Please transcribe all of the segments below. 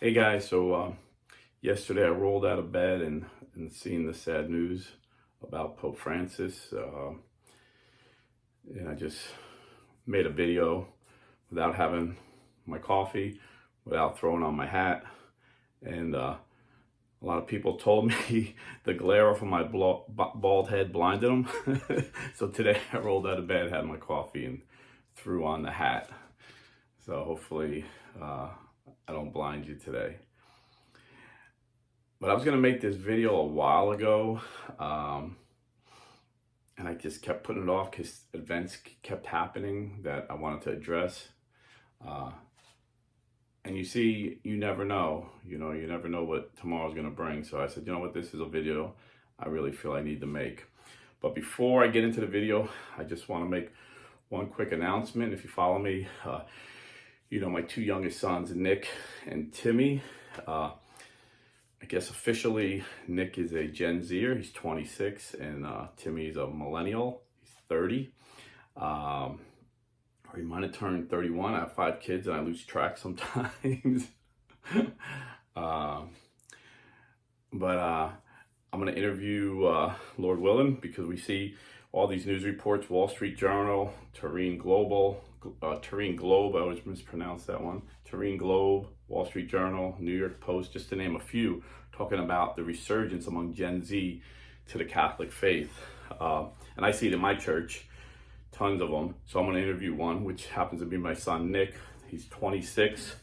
Hey guys, yesterday I rolled out of bed and seen the sad news about Pope Francis, and I just made a video without having my coffee, without throwing on my hat, and a lot of people told me the glare from my bald head blinded them. So today I rolled out of bed, had my coffee, and threw on the hat. So hopefully I don't blind you today. But I was going to make this video a while ago, and I just kept putting it off because events kept happening that I wanted to address. And you see, you never know, you never know what tomorrow's going to bring. So I said, you know what, this is a video I really feel I need to make. But before I get into the video, I just want to make one quick announcement. If you follow me, you know my two youngest sons, Nick and Timmy. I guess officially Nick is a Gen Zer, he's 26, and Timmy's a millennial, he's 30. Or he might have turned 31. I have 5 kids and I lose track sometimes. But I'm going to interview Lord willing, because we see all these news reports, Wall Street Journal, Turin Globe, I always mispronounce that one, Turin Globe, Wall Street Journal, New York Post, just to name a few, talking about the resurgence among Gen Z to the Catholic faith. And I see it in my church, tons of them. So I'm going to interview one, which happens to be my son, Nick. He's 26.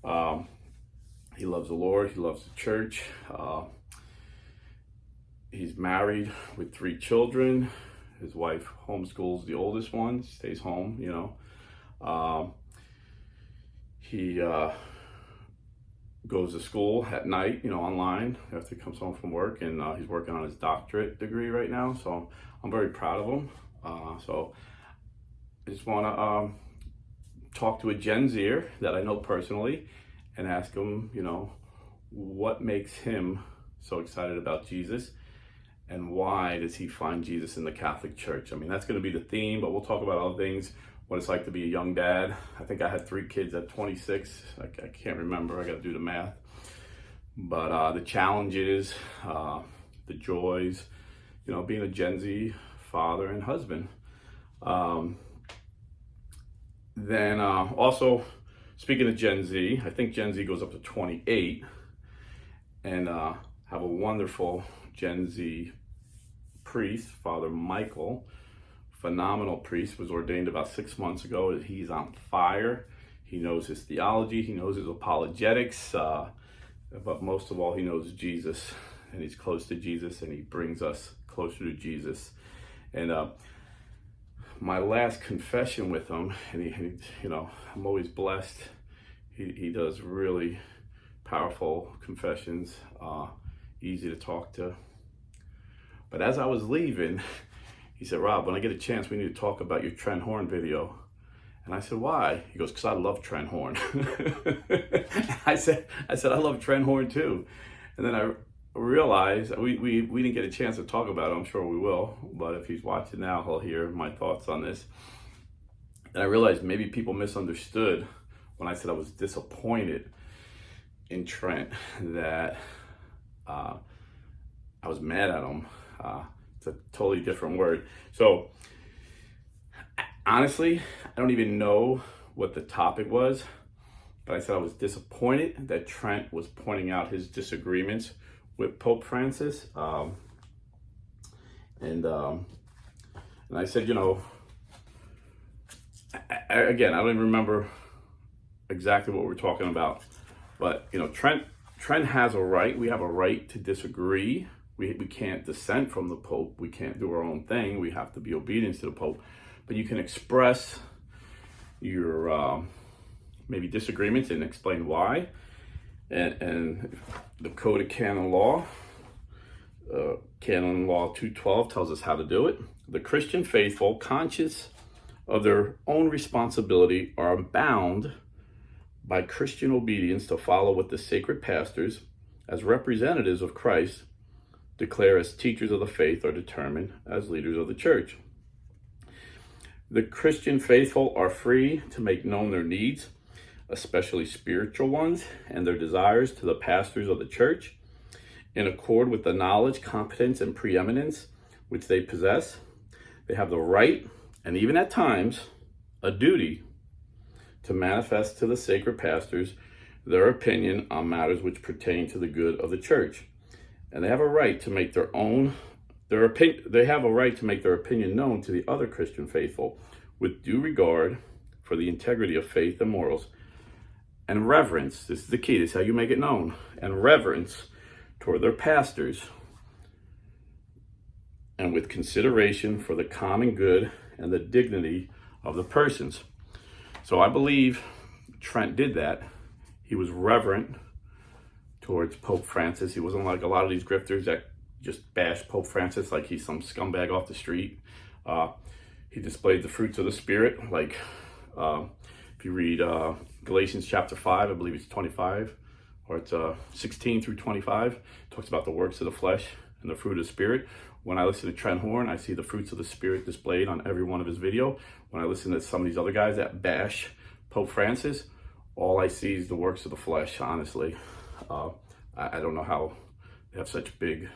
He loves the Lord. He loves the church. He's married with 3 children. His wife homeschools the oldest one, stays home, He goes to school at night, online after he comes home from work, and he's working on his doctorate degree right now. So I'm very proud of him. So I just want to talk to a Gen Zer that I know personally and ask him, what makes him so excited about Jesus, and why does he find Jesus in the Catholic Church? I mean, that's going to be the theme, but we'll talk about other things, what it's like to be a young dad. I think I had 3 kids at 26. I can't remember. I got to do the math. But the challenges, the joys, being a Gen Z father and husband. Then also, speaking of Gen Z, I think Gen Z goes up to 28, and have a wonderful Gen Z priest, Father Michael, phenomenal priest, was ordained about 6 months ago. He's on fire. He knows his theology, he knows his apologetics, but most of all, he knows Jesus, and he's close to Jesus, and he brings us closer to Jesus. And my last confession with him, and he I'm always blessed. He does really powerful confessions, easy to talk to. But as I was leaving, he said, "Rob, when I get a chance, we need to talk about your Trent Horn video." And I said, "Why?" He goes, "Because I love Trent Horn." I said, "I love Trent Horn too." And then I realized we didn't get a chance to talk about it. I'm sure we will, but if he's watching now, he'll hear my thoughts on this. And I realized maybe people misunderstood when I said I was disappointed in Trent, that I was mad at him. It's a totally different word. So honestly, I don't even know what the topic was, but I said I was disappointed that Trent was pointing out his disagreements with Pope Francis. And I said, again, I don't even remember exactly what we're talking about, but Trent has a right. We have a right to disagree. We can't dissent from the Pope. We can't do our own thing. We have to be obedient to the Pope. But you can express your maybe disagreements and explain why. And the Code of Canon Law, Canon Law 212, tells us how to do it. The Christian faithful, conscious of their own responsibility, are bound by Christian obedience to follow what the sacred pastors, as representatives of Christ, declare as teachers of the faith, or determine as leaders of the church. The Christian faithful are free to make known their needs especially spiritual ones, and their desires to the pastors of the church, in accord with the knowledge, competence, and preeminence which they possess. They have the right, and even at times, a duty, to manifest to the sacred pastors their opinion on matters which pertain to the good of the church. And they have a right to make their opinion known to the other Christian faithful with due regard for the integrity of faith and morals, and reverence. This is the key. This is how you make it known. And reverence toward their pastors, and with consideration for the common good and the dignity of the persons. So I believe Trent did that. He was reverent towards Pope Francis. He wasn't like a lot of these grifters that just bash Pope Francis like he's some scumbag off the street. He displayed the fruits of the Spirit. Like if you read Galatians chapter 5, I believe it's 25, or it's 16 through 25, it talks about the works of the flesh and the fruit of the Spirit. When I listen to Trent Horn, I see the fruits of the Spirit displayed on every one of his videos. When I listen to some of these other guys that bash Pope Francis, all I see is the works of the flesh, honestly. I don't know how they have such big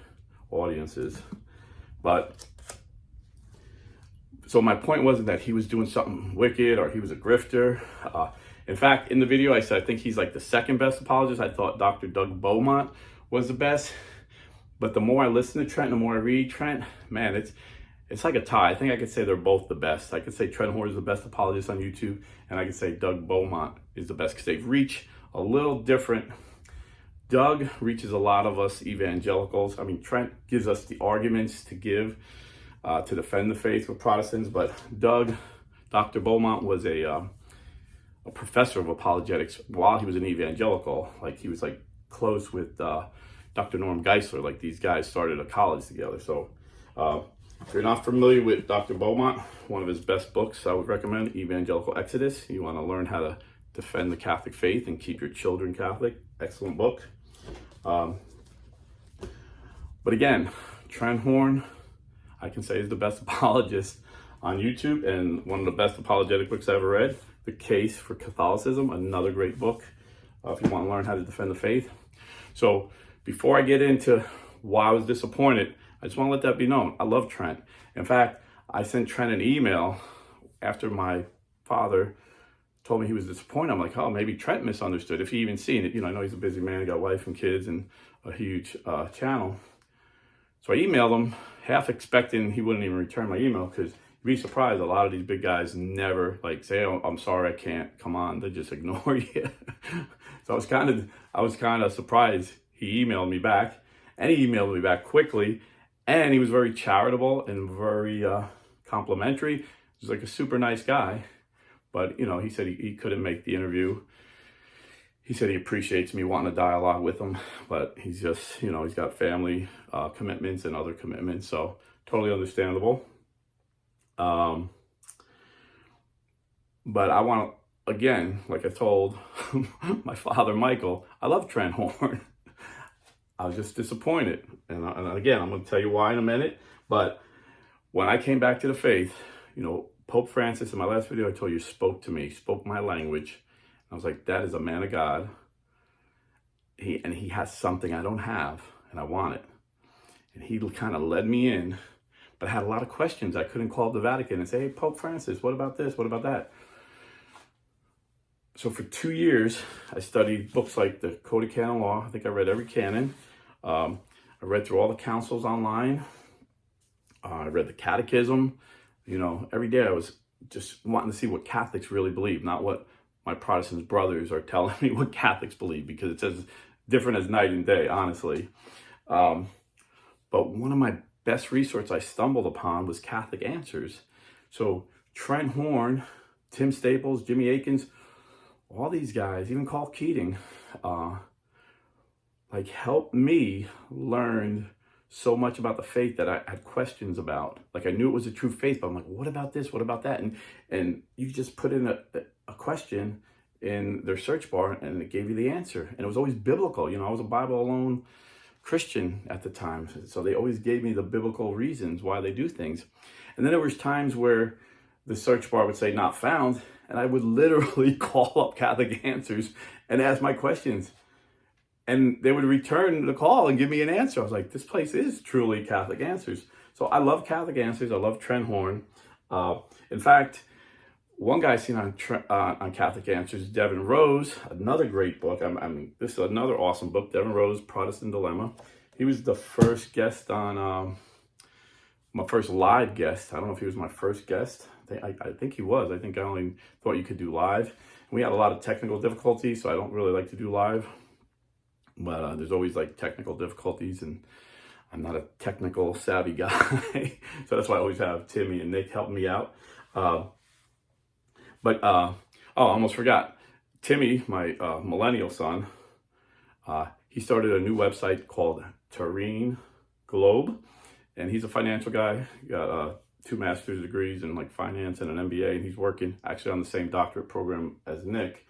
audiences. But, so my point wasn't that he was doing something wicked or he was a grifter. In fact, in the video, I said I think he's like the second best apologist. I thought Dr. Doug Beaumont was the best. But the more I listen to Trent, the more I read Trent, man, it's like a tie. I think I could say they're both the best. I could say Trent Horn is the best apologist on YouTube, and I could say Doug Beaumont is the best because they reach a little different. Doug reaches a lot of us evangelicals. I mean, Trent gives us the arguments to give to defend the faith with Protestants, but Dr. Beaumont was a professor of apologetics while he was an evangelical. Like he was like close with Dr. Norm Geisler. Like these guys started a college together. So if you're not familiar with Dr. Beaumont, one of his best books I would recommend, Evangelical Exodus. You want to learn how to defend the Catholic faith and keep your children Catholic. Excellent book. But again, Trent Horn, I can say is the best apologist on YouTube and one of the best apologetic books I ever read. The Case for Catholicism, another great book if you want to learn how to defend the faith. So before I get into why I was disappointed, I just want to let that be known. I love Trent. In fact, I sent Trent an email after my father told me he was disappointed. I'm like, oh, maybe Trent misunderstood, if he even seen it. You know, I know he's a busy man, he got a wife and kids and a huge channel. So I emailed him, half expecting he wouldn't even return my email, because you'd be surprised, a lot of these big guys never like say, oh, I'm sorry, I can't come on. They just ignore you. So I was kind of surprised he emailed me back, and he emailed me back quickly, and he was very charitable and very complimentary. He's like a super nice guy. But, you know, he said he couldn't make the interview. He said he appreciates me wanting to dialogue with him, but he's just, you know, he's got family commitments and other commitments, so totally understandable. But I want to, again, like I told my father, Michael, I love Trent Horn. I was just disappointed. And again, I'm going to tell you why in a minute. But when I came back to the faith, you know, Pope Francis, in my last video, I told you, spoke to me, spoke my language. I was like, that is a man of God. He has something I don't have, and I want it. And he kind of led me in, but I had a lot of questions. I couldn't call the Vatican and say, hey, Pope Francis, what about this? What about that? So for 2 years, I studied books like the Code of Canon Law. I think I read every canon. I read through all the councils online. I read the catechism. You know, every day I was just wanting to see what Catholics really believe, not what my Protestant brothers are telling me what Catholics believe, because it's as different as night and day, honestly. But one of my best resources I stumbled upon was Catholic Answers. So Trent Horn, Tim Staples, Jimmy Akins, all these guys, even Carl Keating, like helped me learn so much about the faith that I had questions about. Like I knew it was a true faith, but I'm like, what about this? What about that? And you just put in a question in their search bar and it gave you the answer. And it was always biblical. You know, I was a Bible alone Christian at the time. So they always gave me the biblical reasons why they do things. And then there was times where the search bar would say not found, and I would literally call up Catholic Answers and ask my questions. And they would return the call and give me an answer. I was like, this place is truly Catholic Answers. So I love Catholic Answers. I love Trent Horn. In fact, one guy I seen on Catholic Answers, Devin Rose, another great book. I mean, this is another awesome book, Devin Rose, Protestant Dilemma. He was the first guest on, my first live guest. I don't know if he was my first guest. I think he was. I think I only thought you could do live. We had a lot of technical difficulties, so I don't really like to do live. But there's always like technical difficulties, and I'm not a technical savvy guy. So that's why I always have Timmy and Nick helping me out. I almost forgot. Timmy, my millennial son, he started a new website called Terrain Globe, and he's a financial guy. He got 2 master's degrees in like finance and an MBA, and he's working actually on the same doctorate program as Nick.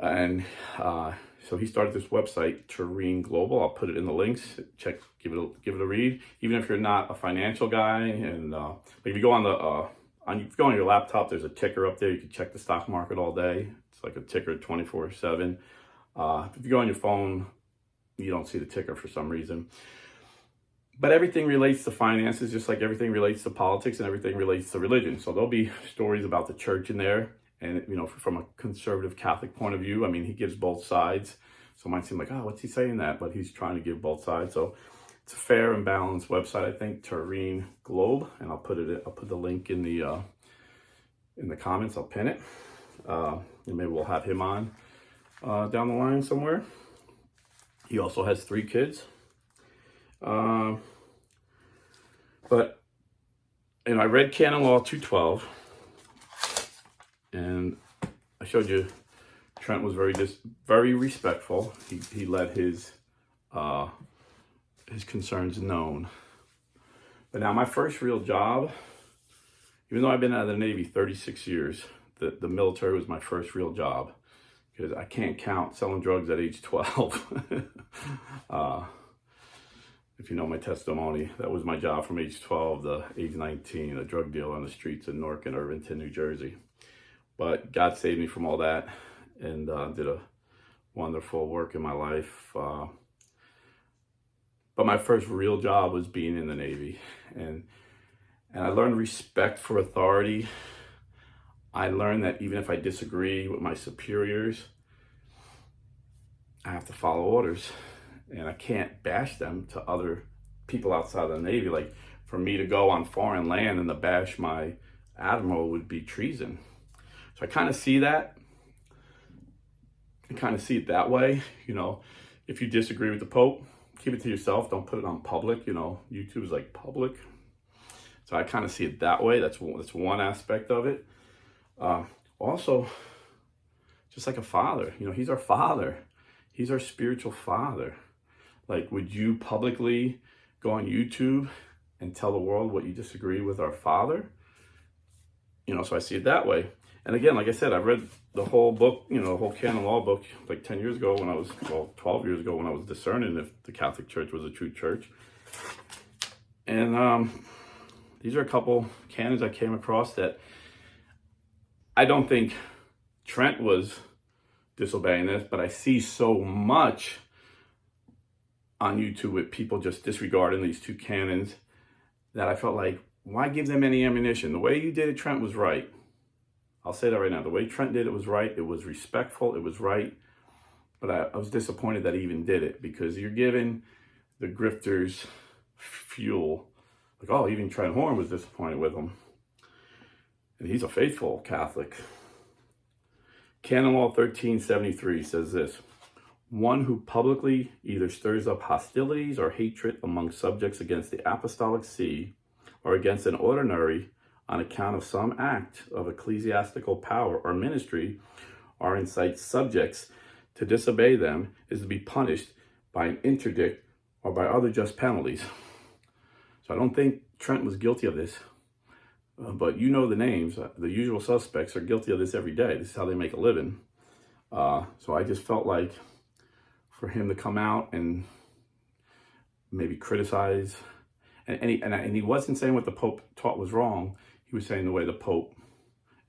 And so he started this website, Terrain Global. I'll put it in the links. Check, give it a read. Even if you're not a financial guy, and if you go on if you go on your laptop, there's a ticker up there. You can check the stock market all day. It's like a ticker 24/7. If you go on your phone, you don't see the ticker for some reason. But everything relates to finances, just like everything relates to politics and everything relates to religion. So there'll be stories about the church in there. And, from a conservative Catholic point of view, I mean, he gives both sides. So it might seem like, oh, what's he saying that? But he's trying to give both sides. So it's a fair and balanced website, I think, Terrain Globe. And I'll put the link in the comments. I'll pin it. And maybe we'll have him on down the line somewhere. He also has 3 kids. But I read Canon Law 212. And I showed you Trent was very respectful. He let his concerns known. But now my first real job, even though I've been out of the Navy 36 years, the military was my first real job, because I can't count selling drugs at age 12. If you know my testimony, that was my job from age 12 to age 19, a drug dealer on the streets in Newark and Irvington, New Jersey. But God saved me from all that, and did a wonderful work in my life. But my first real job was being in the Navy. And I learned respect for authority. I learned that even if I disagree with my superiors, I have to follow orders. And I can't bash them to other people outside of the Navy. Like, for me to go on foreign land and to bash my admiral would be treason. So I kind of see that. I kind of see it that way. If you disagree with the Pope, keep it to yourself. Don't put it on public. YouTube is like public. So I kind of see it that way. That's one aspect of it. Also, just like a father, he's our father. He's our spiritual father. Like, would you publicly go on YouTube and tell the world what you disagree with our father? So I see it that way. And again, like I said, I read the whole book, the whole Canon Law book, like 10 years ago 12 years ago when I was discerning if the Catholic Church was a true church. And these are a couple canons I came across that I don't think Trent was disobeying this, but I see so much on YouTube with people just disregarding these 2 canons that I felt like, why give them any ammunition? The way you did it, Trent, was right. I'll say that right now. The way Trent did it was right. It was respectful. It was right. But I was disappointed that he even did it, because you're giving the grifters fuel. Like, oh, even Trent Horn was disappointed with him. And he's a faithful Catholic. Canon Law 1373 says this: one who publicly either stirs up hostilities or hatred among subjects against the Apostolic See or against an ordinary on account of some act of ecclesiastical power or ministry, or incites subjects to disobey them, is to be punished by an interdict or by other just penalties. So I don't think Trent was guilty of this, but the names. The usual suspects are guilty of this every day. This is how they make a living. So I just felt like for him to come out and maybe criticize, and he wasn't saying what the Pope taught was wrong. He was saying the way the Pope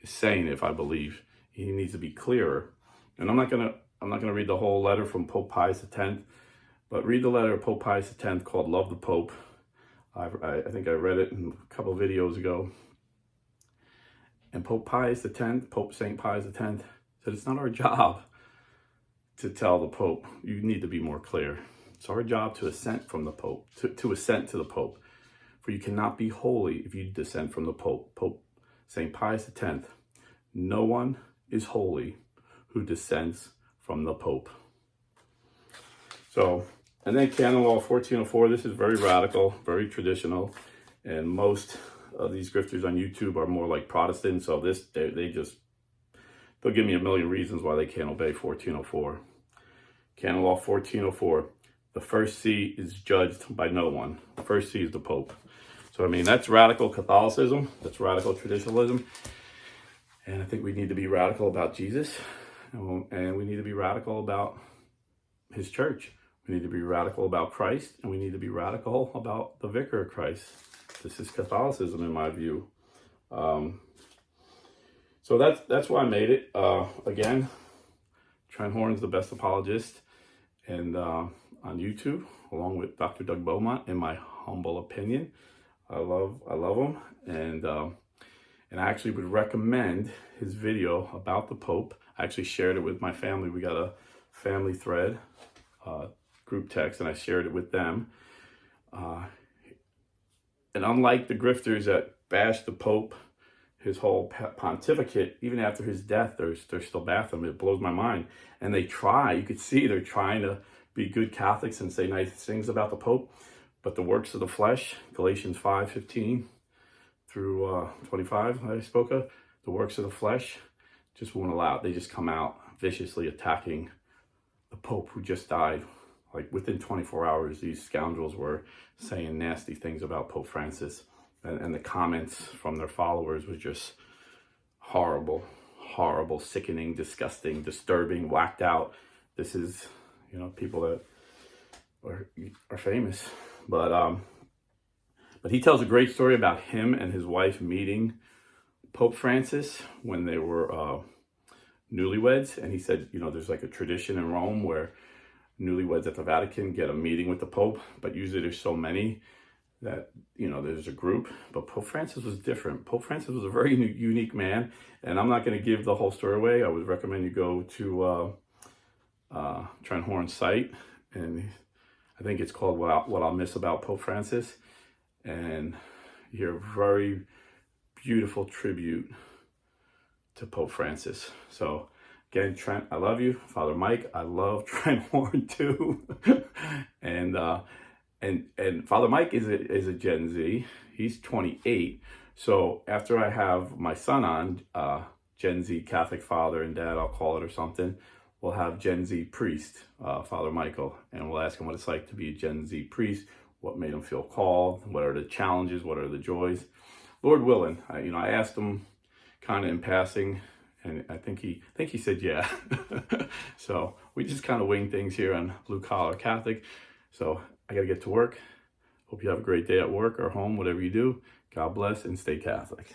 saying if I believe. He needs to be clearer. And I'm not gonna read the whole letter from Pope Pius X, but read the letter of Pope Pius X called "Love the Pope." I think I read it a couple of videos ago. And Pope Pius X, Pope St. Pius X, said it's not our job to tell the Pope, you need to be more clear. It's our job to assent from the Pope, to assent to the Pope. For you cannot be holy if you dissent from the Pope. Pope St. Pius X, no one is holy who dissents from the Pope. So, and then Canon Law 1404, this is very radical, very traditional, and most of these grifters on YouTube are more like Protestants, so they'll give me a million reasons why they can't obey 1404. Canon Law 1404, the first see is judged by no one. The first see is the Pope. So, I mean, that's radical Catholicism, that's radical traditionalism, and I think we need to be radical about Jesus, and we need to be radical about his church. We need to be radical about Christ, and we need to be radical about the vicar of Christ. This is Catholicism in my view. So that's why I made it. Again, Trent Horn is the best apologist, and on YouTube, along with Dr. Doug Beaumont, in my humble opinion. I love him, and I actually would recommend his video about the Pope. I actually shared it with my family. We got a family thread, group text, and I shared it with them. And unlike the grifters that bash the Pope, his whole pontificate, even after his death, they're still bashing him. It blows my mind. And they try, you could see they're trying to be good Catholics and say nice things about the Pope. But the works of the flesh, Galatians 5:15 through 25, I spoke of, the works of the flesh just won't allow it. They just come out viciously attacking the Pope who just died. Like within 24 hours, these scoundrels were saying nasty things about Pope Francis. And the comments from their followers was just horrible, horrible, sickening, disgusting, disturbing, whacked out. This is, people that are famous. But he tells a great story about him and his wife meeting Pope Francis when they were newlyweds. And he said, there's like a tradition in Rome where newlyweds at the Vatican get a meeting with the Pope, but usually there's so many that, there's a group. But Pope Francis was different. Pope Francis was a very unique man, and I'm not going to give the whole story away. I would recommend you go to Trent Horn's site, and I think it's called What I'll Miss About Pope Francis, and you hear a very beautiful tribute to Pope Francis. So again, Trent, I love you. Father Mike, I love Trent Horn too. And Father Mike is a Gen Z. He's 28. So after I have my son on, Gen Z Catholic father and dad, I'll call it, or something, we'll have Gen Z priest, Father Michael, and we'll ask him what it's like to be a Gen Z priest, what made him feel called, what are the challenges, what are the joys. Lord willing, I asked him kind of in passing, and I think he said yeah. So we just kind of wing things here on Blue Collar Catholic. So I got to get to work. Hope you have a great day at work or home, whatever you do. God bless and stay Catholic.